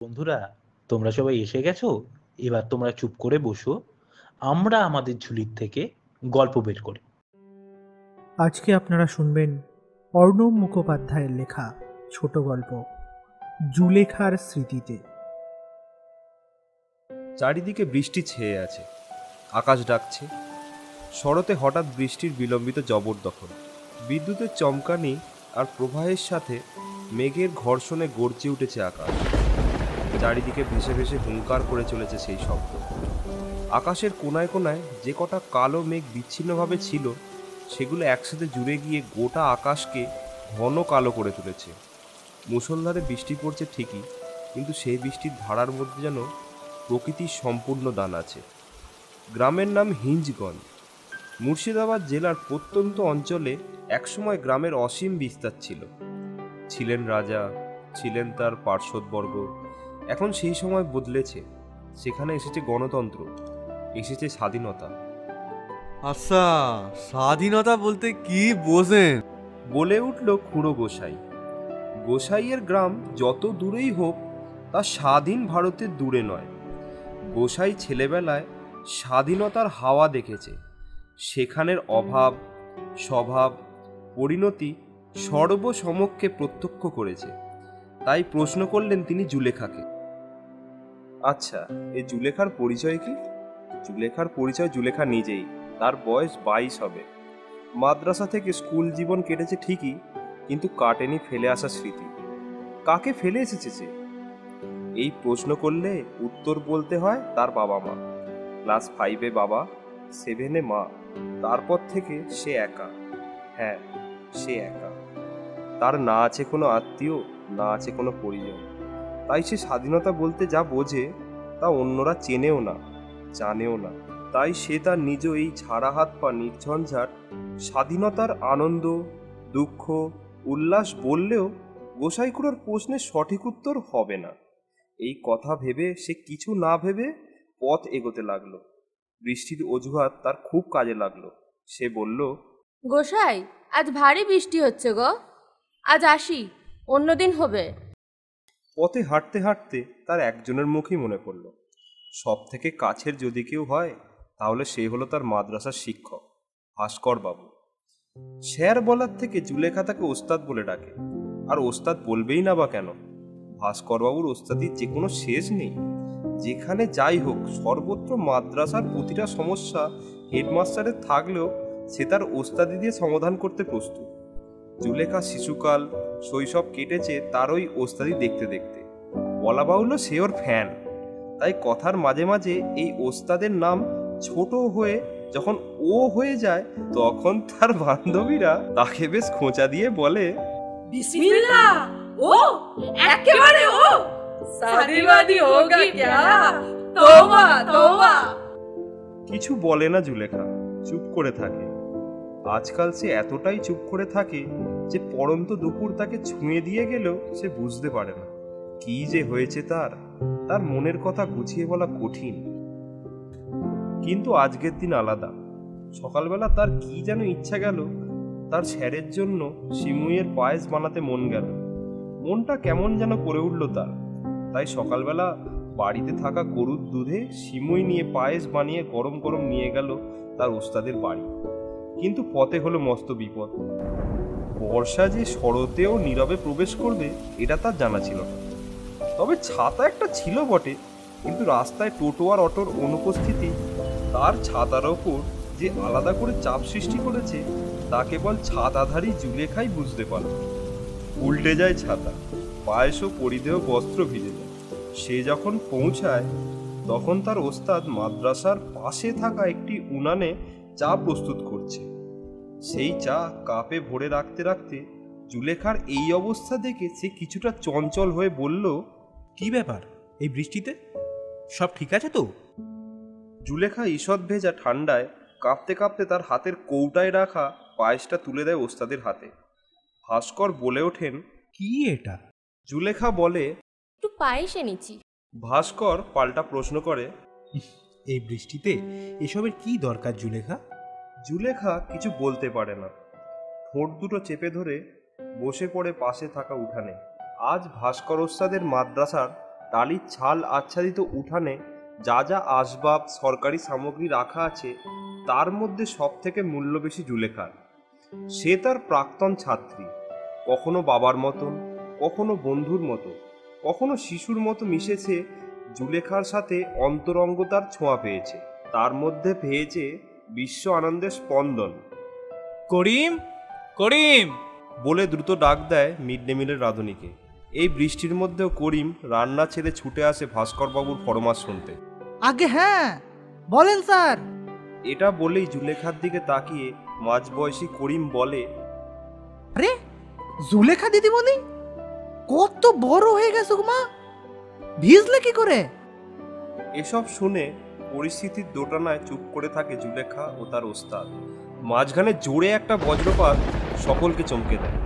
বন্ধুরা, তোমরা সবাই এসে গেছো। এবার তোমরা চুপ করে বসো। আমরা আমাদের ঝুলির থেকে গল্প বের করি। আজকে আপনারা শুনবেন অর্ণব মুখোপাধ্যায়ের লেখা ছোট গল্প জুলেখার স্মৃতিতে। চারিদিকে বৃষ্টি ছেয়ে আছে, আকাশ ডাকছে। শরতে হঠাৎ বৃষ্টির বিলম্বিত জবরদখল, বিদ্যুতের চমকানি আর প্রবাহের সাথে মেঘের ঘর্ষণে গর্জে উঠেছে আকাশ। চারিদিকে ভেসে ভেসে হুঙ্কার করে চলেছে সেই শব্দ। আকাশের কোনায় কোনায় যে কটা কালো মেঘ বিচ্ছিন্নভাবে ছিল, সেগুলো একসাথে জুড়ে গিয়ে গোটা আকাশকে ঘন কালো করে তুলেছে। মুষলধারে বৃষ্টি পড়ছে ঠিকই, কিন্তু সেই বৃষ্টির ধারার মধ্যে যেন প্রকৃতির সম্পূর্ণ দান আছে। গ্রামের নাম হিঞ্জগঞ্জ। মুর্শিদাবাদ জেলার প্রত্যন্ত অঞ্চলে একসময় গ্রামের অসীম বিস্তার ছিল। ছিলেন রাজা, ছিলেন তার পার্শ্বদবর্গ। এখন সেই সময় বদলেছে। সেখানে এসেছে গণতন্ত্র, এসেছে স্বাধীনতা। আচ্ছা, স্বাধীনতা বলতে কি বোঝেন? বলে উঠল খুড়ো গোসাই। গোসাইয়ের গ্রাম যত দূরেই হোক, তা স্বাধীন ভারতের দূরে নয়। গোসাই ছেলেবেলায় স্বাধীনতার হাওয়া দেখেছে। সেখানের অভাব, স্বভাব, পরিণতি সর্বসমক্ষে প্রত্যক্ষ করেছে। তাই প্রশ্ন করলেন তিনি জুলেখাকে। আচ্ছা, এই জুলেখার পরিচয় কি? জুলেখার পরিচয় জুলেখা নিজেই। তার বয়স 22 হবে। মাদ্রাসা থেকে স্কুল জীবন কেটেছে ঠিকই, কিন্তু কাটেনি ফেলে আসা স্মৃতি। কাকে ফেলে এসেছে সে? এই প্রশ্ন করলে উত্তর বলতে হয় তার বাবা মা। ক্লাস 5-এ বাবা, 7-এ মা। তারপর থেকে সে একা। হ্যাঁ, সে একা। তার না আছে কোনো আত্মীয়, না আছে কোনো পরিজন। তাই সে স্বাধীনতা বলতে যা বোঝে, তা অন্যরা চেনেও না, জানেও না। তাই সে তার নিজ এই ঝাড়া হাত পা নির্ঝঞ্ঝাট স্বাধীনতার আনন্দ, দুঃখ, উল্লাস বললেও গোসাইকুড়োর প্রশ্নের সঠিক উত্তর হবে না। এই কথা ভেবে সে কিছু না ভেবে পথ এগোতে লাগলো। বৃষ্টির অজুহাত তার খুব কাজে লাগলো। সে বলল, গোসাই, আজ ভারী বৃষ্টি হচ্ছে গো, আজ আসি, অন্যদিন হবে। পথে হাঁটতে হাঁটতে তার একজনের মুখই মনে পড়ল। সব থেকে কাছের যদি কেউ হয়, তাহলে সে হলো তার মাদ্রাসার শিক্ষক ভাস্কর বাবু। স্যার বলার থেকে জুলেখা তাকে ওস্তাদ বলে ডাকে। আর ওস্তাদ বলবেই না বা কেন? ভাস্কর বাবুর ওস্তাদির যে কোনো শেষ নেই। যেখানে যাই হোক, সর্বত্র মাদ্রাসার প্রতিটা সমস্যা হেডমাস্টারের থাকলেও সে তার ওস্তাদি দিয়ে সমাধান করতে প্রস্তুত। জুলেখা শিশুকাল, শৈশব কেটেছে তার ওই ওস্তাদি দেখতে দেখতে। বলা বাহুল্য, সে ওর ফ্যান। তাই কথার মাঝে মাঝে এই ওস্তাদের নাম ছোট হয়ে যখন ও হয়ে যায়, তখন তার বান্ধবীরা তাকে বেশ খোঁচা দিয়ে বলে, बिस्मिल्लाह। ओ একেবারে ও शादीवादी होगा क्या? तौबा तौबा। কিছু বলে না জুলেখা, চুপ করে থাকে। আজকাল সে এতটাই চুপ করে থাকে যে পড়ন্ত দুপুর তাকে ছুঁয়ে দিয়ে গেলেও সে বুঝতে পারে না কি যে হয়েছে তার। তার মনের কথা গুছিয়ে বলা কঠিন। কিন্তু আজকের দিন আলাদা। সকালবেলা তার কি যেন ইচ্ছা গেল, তার স্যারের জন্য সিমুইয়ের পায়েস বানাতে মন গেল। মনটা কেমন যেন করে উঠল তার। তাই সকালবেলা বাড়িতে থাকা গরুর দুধে সিমুই নিয়ে পায়েস বানিয়ে গরম গরম নিয়ে গেল তার ওস্তাদের বাড়ি। কিন্তু পথে হলো মস্ত বিপদ। বর্ষা যে শরতেও নীরবে প্রবেশ করবে, এটা তার জানা ছিল না। তবে ছাতা একটা ছিল বটে, কিন্তু রাস্তায় টোটো আর অটোর অনুপস্থিতি তার ছাতার ওপর যে আলাদা করে চাপ সৃষ্টি করেছে, তা কেবল ছাতাধারী জুলেখাই বুঝতে পারল। উল্টে যায় ছাতা, পায়েস ও পরিধেয় বস্ত্র ভিজে যায়। সে যখন পৌঁছায়, তখন তার ওস্তাদ মাদ্রাসার পাশে থাকা একটি উনানে চা প্রস্তুত করছে। সেই চা কাপে ভরে রাখতে রাখতে জুলেখার এই অবস্থা দেখে সে কিছুটা চঞ্চল হয়ে বলল, কি ব্যাপার এই বৃষ্টিতে? সব ঠিক আছে তো? জুলেখা ঈষৎ ভেজা ঠান্ডায় কাঁপতে কাঁপতে তার হাতের কৌটায় রাখা পায়েসটা তুলে দেয় ওস্তাদের হাতে। ভাস্কর বলে ওঠেন, কি এটা? জুলেখা বলে, একটু পায়েস এনেছি। ভাস্কর পাল্টা প্রশ্ন করে, এই বৃষ্টিতে এসবের কি দরকার জুলেখা? জুলেখা কিছু বলতে পারে না। ঠোঁট দুটো চেপে ধরে বসে পড়ে পাশে থাকা উঠানে। আজ ভাস্কর ওস্তাদের মাদ্রাসার টালির ছাল আচ্ছাদিত উঠানে যা যা আসবাব সরকারি সামগ্রী রাখা আছে তার মধ্যে সব থেকে মূল্য বেশি জুলেখার। সে তার প্রাক্তন ছাত্রী, কখনো বাবার মতন, কখনো বন্ধুর মতো, কখনো শিশুর মতো মিশেছে জুলেখার সাথে অন্তরঙ্গতার ছোঁয়া পেয়েছে। তার মধ্যে পেয়েছে বিশ্ব আনন্দের স্পন্দন। করিম, করিম! বলে দ্রুত ডাক দেয় মিড ডে মিলের রাঁধুনিকে। এই বৃষ্টির মধ্যেও করিম রান্না ছেড়ে ছুটে আসে ভাস্করবাবুর ফরমাস শুনতে। আগে হ্যাঁ, বলেন স্যার। এটা বলেই জুলেখার দিকে তাকিয়ে মাঝবয়সী করিম বলে, আরে জুলেখা দিদিমণি, কত বড় হয়ে গেছো মা, ভিজলে কি করে? এসব শুনে পরিস্থিতির দোটানায় চুপ করে থাকে জুলেখা ও তার ওস্তাদ। মাঝখানে জোরে একটা বজ্রপাত সকলকে চমকে দেয়।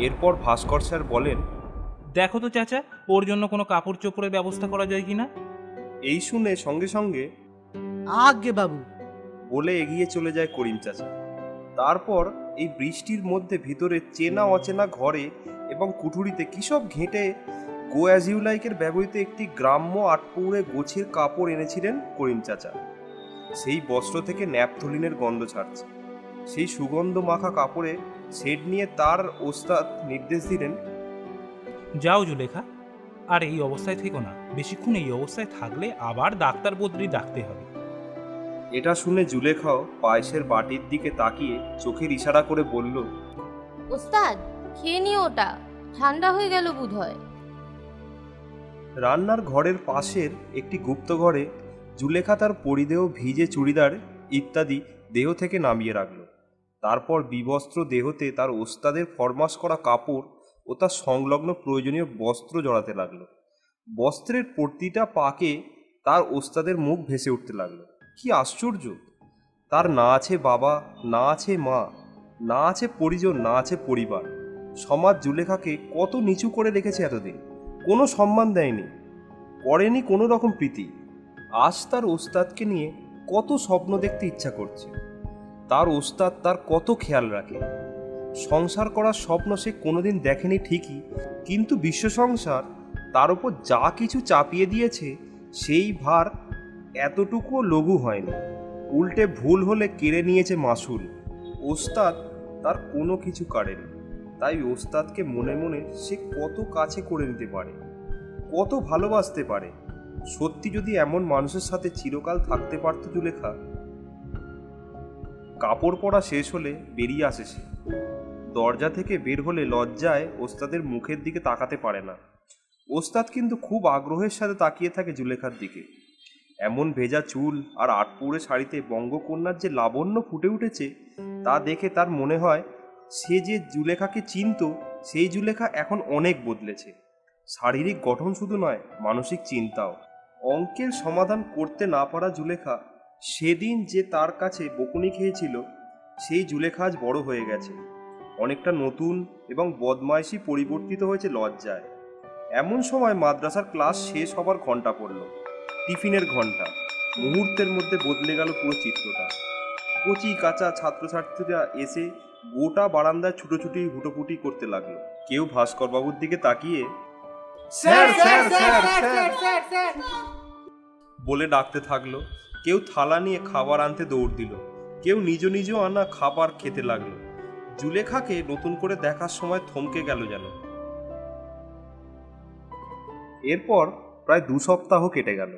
এরপর ভাস্কর স্যার বলেন, দেখো তো চাচা, ওর জন্য কোনো কাপড় চোপড়ের ব্যবস্থা করা যায় কিনা। এই শুনে সঙ্গে সঙ্গে আগে বাবু বলে এগিয়ে চলে যায় করিম চাচা। তারপর এই বৃষ্টির মধ্যে ভিতরে চেনা অচেনা ঘরে এবং কুঠুরিতে কিসব ঘেঁটে গো অ্যাজ ইউ লাইকের ব্যবহৃত একটি গ্রাম্য আটপৌড়ে গোছের কাপড় এনেছিলেন করিম চাচা। সেই বস্ত্র থেকে ন্যাপথলিনের গন্ধ ছাড়ছে। সেই সুগন্ধ মাখা কাপড়ে শেড নিয়ে তার ওস্তাদ নির্দেশ দিলেন, যাও জুলেখা, আর এই অবস্থায় থেকো না, বেশিক্ষণ এই অবস্থায় থাকলে আবার ডাক্তার বদলি ডাকতে হবে। এটা শুনে জুলেখাও পায়েসের বাটির দিকে তাকিয়ে চোখের ইশারা করে বলল, ওস্তাদ খেয়ে নিও, ওটা ঠান্ডা হয়ে গেল বোধহয়। রান্নার ঘরের পাশের একটি গুপ্ত ঘরে জুলেখা তার পরিধেয় ভিজে চুড়িদার ইত্যাদি দেহ থেকে নামিয়ে রাখল। তারপর বিবস্ত্র দেহতে তার ওস্তাদের ফরমাস করা কাপড় ও তার সংলগ্ন প্রয়োজনীয় বস্ত্র জড়াতে লাগলো। বস্ত্রের প্রতিটা পাকে তার ওস্তাদের মুখ ভেসে উঠতে লাগলো। কি আশ্চর্য! তার না আছে বাবা, না আছে মা, না আছে পরিজন, না আছে পরিবার। সমাজ জুলেখাকে কত নিচু করে রেখেছে এতদিন, কোনো সম্মান দেয়নি, করেনি কোনো রকম প্রীতি। আজ তার ওস্তাদকে নিয়ে কত স্বপ্ন দেখতে ইচ্ছা করছে। তার ওস্তাদ তার কত খেয়াল রাখে। সংসার করার স্বপ্ন সে কোনোদিন দেখেনি ঠিকই, কিন্তু বিশ্ব সংসার তার উপর যা কিছু চাপিয়ে দিয়েছে সেই ভার এতটুকুও লঘু হয়নি। উল্টে ভুল হলে কেড়ে নিয়েছে মাসুল। ওস্তাদ তার কোনো কিছু কাড়েনি। তাই ওস্তাদকে মনে মনে সে কত কাছে করে নিতে পারে, কত ভালোবাসতে পারে। সত্যি যদি এমন মানুষের সাথে চিরকাল থাকতে পারত জুলেখা। কাপড় পরা শেষ হলে বেরিয়ে আসে সে। দরজা থেকে বের হলে লজ্জায় ওস্তাদের মুখের দিকে তাকাতে পারে না। ওস্তাদ কিন্তু খুব আগ্রহের সাথে তাকিয়ে থাকে জুলেখার দিকে। এমন ভেজা চুল আর আটপৌড়ে শাড়িতে বঙ্গকন্যার যে লাবণ্য ফুটে উঠেছে তা দেখে তার মনে হয় সে যে জুলেখাকে চিনত সেই জুলেখা এখন অনেক বদলেছে। শারীরিক গঠন শুধু নয়, মানসিক চিন্তাও। অঙ্কের সমাধান করতে না পারা জুলেখা সেদিন যে তার কাছে বকুনি খেয়েছিল, সেই জুলেখা আজ বড় হয়ে গেছে। অনেকটা নতুন এবং বদমাইশি পরিবর্তিত হয়েছে লজ্জায়। এমন সময় মাদ্রাসার ক্লাস শেষ হবার ঘন্টা পড়ল। টিফিনের ঘন্টা। মুহূর্তের মধ্যে বদলে গেল পুরো চিত্রটা। কচি কাঁচা ছাত্রছাত্রীরা এসে গোটা বারান্দায় ছুটোছুটি হুটোপুটি করতে লাগলো। কেউ ভাস্করবাবুর দিকে তাকিয়ে স্যার স্যার স্যার স্যার বলে ডাকতে থাকলো। কেউ থালা নিয়ে খাবার আনতে দৌড় দিল, কেউ নিজ নিজ আনা খাবার খেতে লাগলো। জুলেখাকে নতুন করে দেখার সময় থমকে গেল যেন। এরপর প্রায় 2 সপ্তাহ কেটে গেল।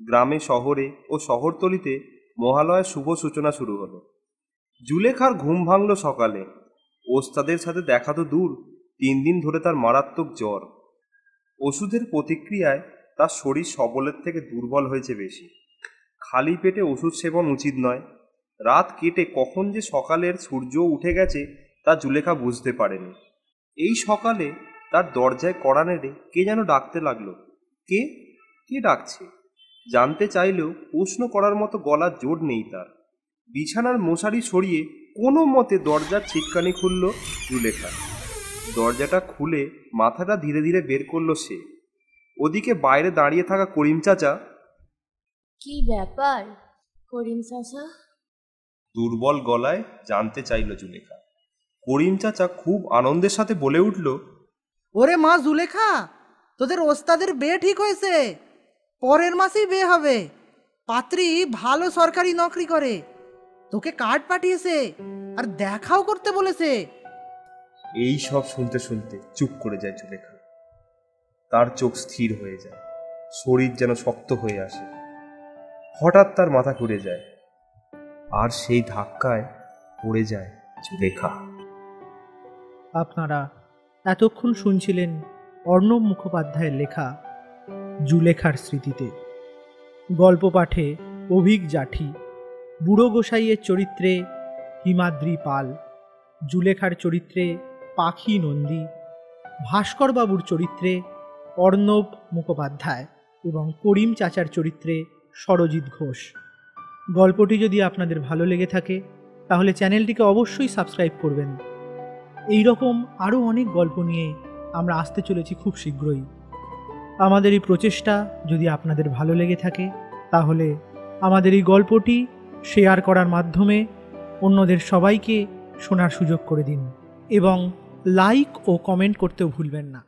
গ্রামে শহরে ও শহরতলিতে মহালয়ার শুভ সূচনা শুরু হলো। জুলেখার ঘুম ভাঙল সকালে। ওস্তাদের সাথে দেখা তো দূর, 3 দিন ধরে তার মারাত্মক জ্বর। ওষুধের প্রতিক্রিয়ায় তার শরীর সবলের থেকে দুর্বল হয়েছে বেশি। খালি পেটে ওষুধ সেবন উচিত নয়। রাত কেটে কখন যে সকালের সূর্য উঠে গেছে তা জুলেখা বুঝতে পারেনি। এই সকালে তার দরজায় কড়া নেড়ে কে যেন ডাকতে লাগলো। কে কে ডাকছে জানতে চাইলেও প্রশ্ন করার মতো গলার জোর নেই তার। বিছানার মশারি সরিয়ে কোনো মতে দরজার ছিটকানি খুলল জুলেখা। দরজাটা খুলে মাথাটা ধীরে ধীরে বের করলো সে। ওদিকে বাইরে দাঁড়িয়ে থাকা করিম চাচা। কি ব্যাপার করিম চাচা? দুর্বল গলায় জানতে চাইল জুলেখা। করিম চাচা খুব আনন্দের সাথে বলে উঠল, ওরে মা জুলেখা, তোদের ওস্তাদের বিয়ে ঠিক হয়েছে, পরের মাসেই বিয়ে হবে। পাত্রী ভালো সরকারি নকরি করে, তোকে কার্ড পাঠিয়েছে আর দেখাও করতে বলেছে। এই সব শুনতে শুনতে চুপ করে যায় জুলেখা। তার চোখ স্থির হয়ে যায়, শরীর যেন শক্ত হয়ে আসে। হঠাৎ তার মাথা ঘুরে যায়, আর সেই ধাক্কায় পড়ে যায় জুলেখা। আপনারা এতক্ষণ শুনছিলেন অর্ণব মুখোপাধ্যায়ের লেখা জুলেখার স্মৃতিতে। গল্প পাঠে অভিক জাঠি, বুড়ো গোসাইয়ের চরিত্রে হিমাদ্রি পাল, জুলেখার চরিত্রে পাখি নন্দী, ভাস্করবাবুর চরিত্রে অর্ণব মুখোপাধ্যায় এবং করিম চাচার চরিত্রে সরজিৎ ঘোষ। গল্পটি যদি আপনাদের ভালো লেগে থাকে তাহলে চ্যানেলটিকে অবশ্যই সাবস্ক্রাইব করবেন। এই রকম আরও অনেক গল্প নিয়ে আমরা আসতে চলেছি খুব শীঘ্রই। আমাদের এই প্রচেষ্টা যদি আপনাদের ভালো লেগে থাকে তাহলে আমাদের এই গল্পটি শেয়ার করার মাধ্যমে অন্যদের সবাইকে শোনার সুযোগ করে দিন এবং লাইক ও কমেন্ট করতেও ভুলবেন না।